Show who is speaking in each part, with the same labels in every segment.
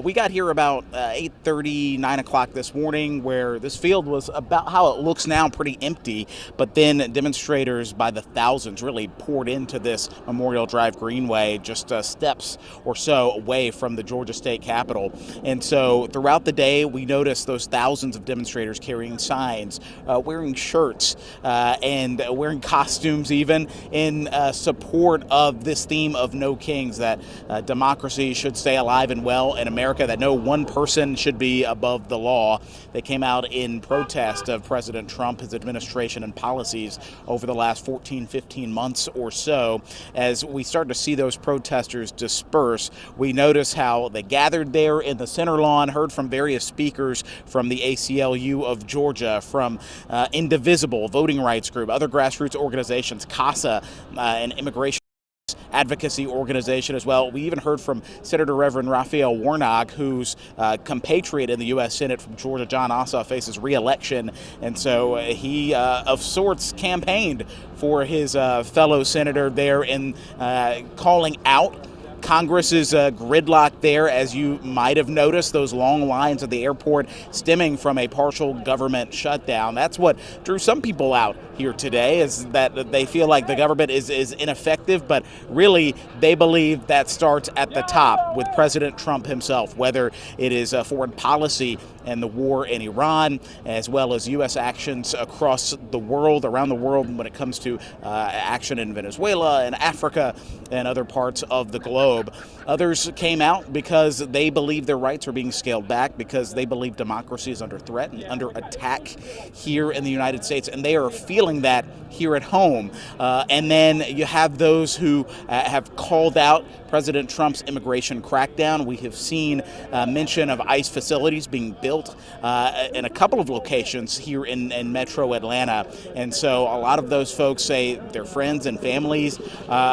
Speaker 1: We got here about 8:30, 9 o'clock this morning, where this field was about how it looks now, pretty empty. But then demonstrators by the thousands really poured into this Memorial Drive Greenway, just steps or so away from the Georgia State Capitol. And so throughout the day, we noticed those thousands of demonstrators carrying signs, wearing shirts, and wearing costumes even in support of this theme of No Kings, that democracy should stay alive and well in America, that no one person should be above the law. They came out in protest of President Trump, his administration, and policies over the last 14, 15 months or so. As we start to see those protesters disperse, we notice how they gathered there in the center lawn, heard from various speakers from the ACLU of Georgia, from Indivisible, Voting Rights Group, other grassroots organizations, CASA, an immigration advocacy organization as well. We even heard from Senator Reverend Raphael Warnock, whose compatriot in the U.S. Senate from Georgia, Jon Ossoff, faces re-election. And so he, of sorts, campaigned for his fellow senator there in calling out Congress's gridlock there, as you might have noticed, those long lines at the airport stemming from a partial government shutdown. That's what drew some people out here today, is that they feel like the government is ineffective, but really they believe that starts at the top with President Trump himself, whether it is foreign policy and the war in Iran, as well as U.S. actions across the world, around the world, when it comes to action in Venezuela and Africa and other parts of the globe. Others came out because they believe their rights are being scaled back, because they believe democracy is under threat and under attack here in the United States, and they are feeling that here at home. And then you have those who have called out President Trump's immigration crackdown. We have seen mention of ICE facilities being built in a couple of locations here in Metro Atlanta. And so a lot of those folks say their friends and families,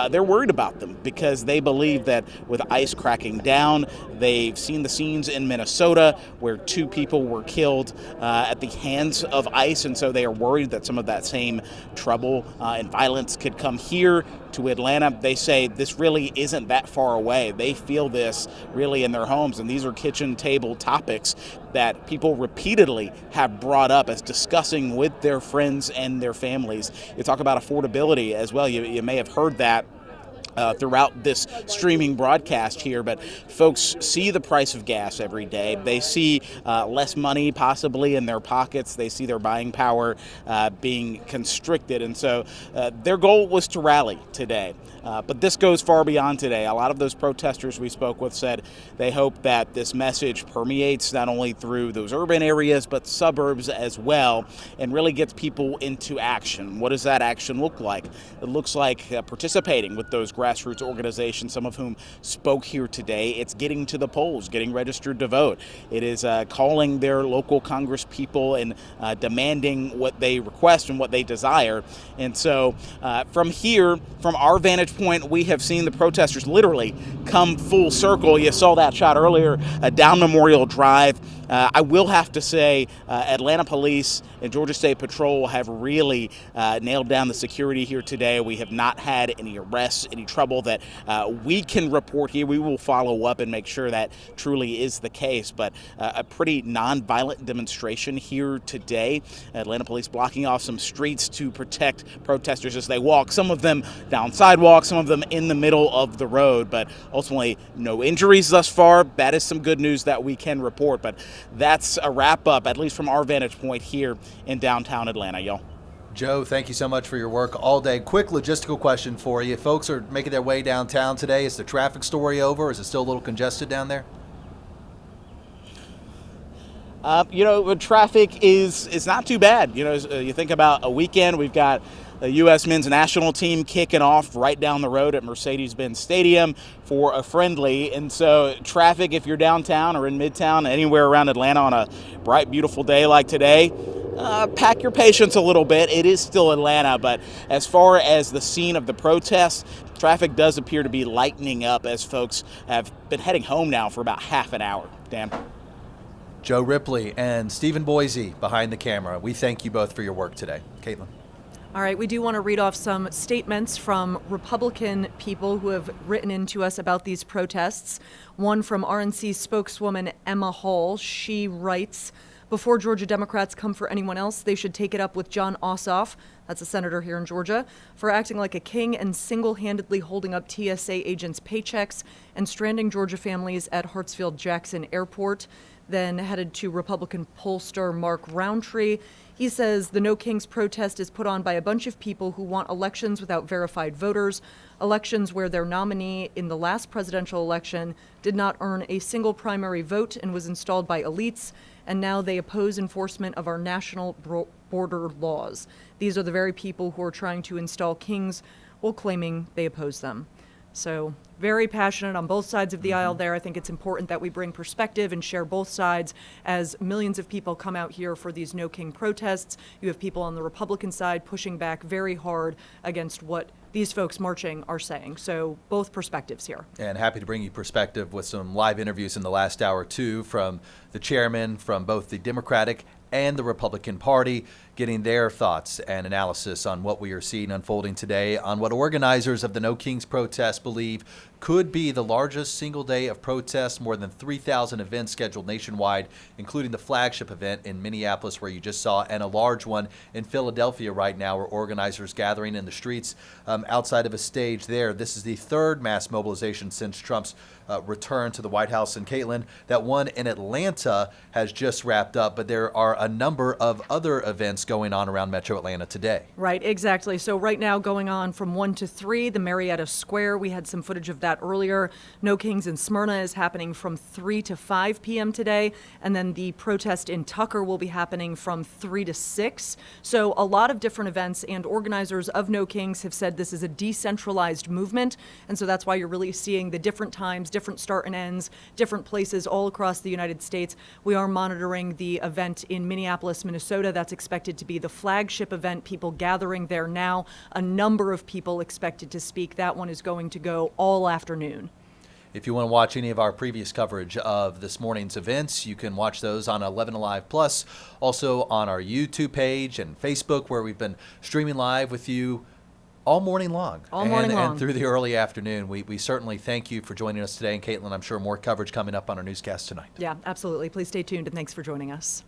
Speaker 1: they're worried about them, because they believe that with ICE cracking down, they've seen the scenes in Minnesota where 2 people were killed at the hands of ICE. And so they are worried that some of that same trouble and violence could come here to Atlanta. They say this really isn't that far away. They feel this really in their homes, and these are kitchen table topics that people repeatedly have brought up as discussing with their friends and their families. You talk about affordability as well. You may have heard that throughout this streaming broadcast here, but folks see the price of gas every day. They see less money possibly in their pockets. They see their buying power being constricted. And so their goal was to rally today. But this goes far beyond today. A lot of those protesters we spoke with said they hope that this message permeates not only through those urban areas, but suburbs as well, and really gets people into action. What does that action look like? It looks like participating with those grassroots organizations, some of whom spoke here today. It's getting to the polls, getting registered to vote. It is calling their local Congress people and demanding what they request and what they desire. And so from here, from our vantage point, we have seen the protesters literally come full circle. You saw that shot earlier down Memorial Drive. I will have to say Atlanta Police and Georgia State Patrol have really nailed down the security here today. We have not had any arrests, any trouble that we can report here. We will follow up and make sure that truly is the case. But a pretty nonviolent demonstration here today. Atlanta Police blocking off some streets to protect protesters as they walk, some of them down sidewalks, some of them in the middle of the road. But ultimately, no injuries thus far. That is some good news that we can report. But that's a wrap up, at least from our vantage point here in downtown Atlanta, y'all.
Speaker 2: Joe, thank you so much for your work all day. Quick logistical question for you. Folks are making their way downtown today. Is the traffic story over? Is it still a little congested down there?
Speaker 1: Traffic is not too bad. You think about a weekend, we've got the U.S. men's national team kicking off right down the road at Mercedes-Benz Stadium for a friendly. And so traffic, if you're downtown or in Midtown, anywhere around Atlanta on a bright, beautiful day like today, pack your patience a little bit. It is still Atlanta, but as far as the scene of the protests, traffic does appear to be lightening up as folks have been heading home now for about half an hour. Dan.
Speaker 2: Joe Ripley and Stephen Boise behind the camera. We thank you both for your work today. Caitlin.
Speaker 3: All right, we do want to read off some statements from Republican people who have written into us about these protests. One from RNC spokeswoman Emma Hall. She writes, before Georgia Democrats come for anyone else, they should take it up with Jon Ossoff, that's a senator here in Georgia, for acting like a king and single-handedly holding up TSA agents' paychecks and stranding Georgia families at Hartsfield-Jackson Airport. Then headed to Republican pollster Mark Roundtree. He says the No Kings protest is put on by a bunch of people who want elections without verified voters, elections where their nominee in the last presidential election did not earn a single primary vote and was installed by elites, and now they oppose enforcement of our national border laws. These are the very people who are trying to install kings while claiming they oppose them. So very passionate on both sides of the aisle there. I think it's important that we bring perspective and share both sides as millions of people come out here for these No King protests. You have people on the Republican side pushing back very hard against what these folks marching are saying. So both perspectives here.
Speaker 2: And happy to bring you perspective with some live interviews in the last hour, too, from the chairman from both the Democratic and the Republican Party, getting their thoughts and analysis on what we are seeing unfolding today, on what organizers of the No Kings protest believe could be the largest single day of protests, more than 3,000 events scheduled nationwide, including the flagship event in Minneapolis where you just saw, and a large one in Philadelphia right now where organizers gathering in the streets outside of a stage there. This is the third mass mobilization since Trump's return to the White House. And Caitlin, that one in Atlanta has just wrapped up, but there are a number of other events going on around Metro Atlanta today.
Speaker 3: Right, exactly. So right now going on from 1 to 3, the Marietta Square, we had some footage of that earlier. No Kings in Smyrna is happening from 3 to 5 p.m. today, and then the protest in Tucker will be happening from 3 to 6. So a lot of different events, and organizers of No Kings have said this is a decentralized movement, and so that's why you're really seeing the different times, different start and ends, different places all across the United States. We are monitoring the event in Minneapolis, Minnesota. That's expected to be the flagship event, people gathering there now. A number of people expected to speak. That one is going to go all afternoon.
Speaker 2: If you want to watch any of our previous coverage of this morning's events, you can watch those on 11 Alive Plus, also on our YouTube page and Facebook, where we've been streaming live with you all morning long. And through the early afternoon. We certainly thank you for joining us today. And Caitlin, I'm sure more coverage coming up on our newscast tonight.
Speaker 3: Yeah, absolutely. Please stay tuned, and thanks for joining us.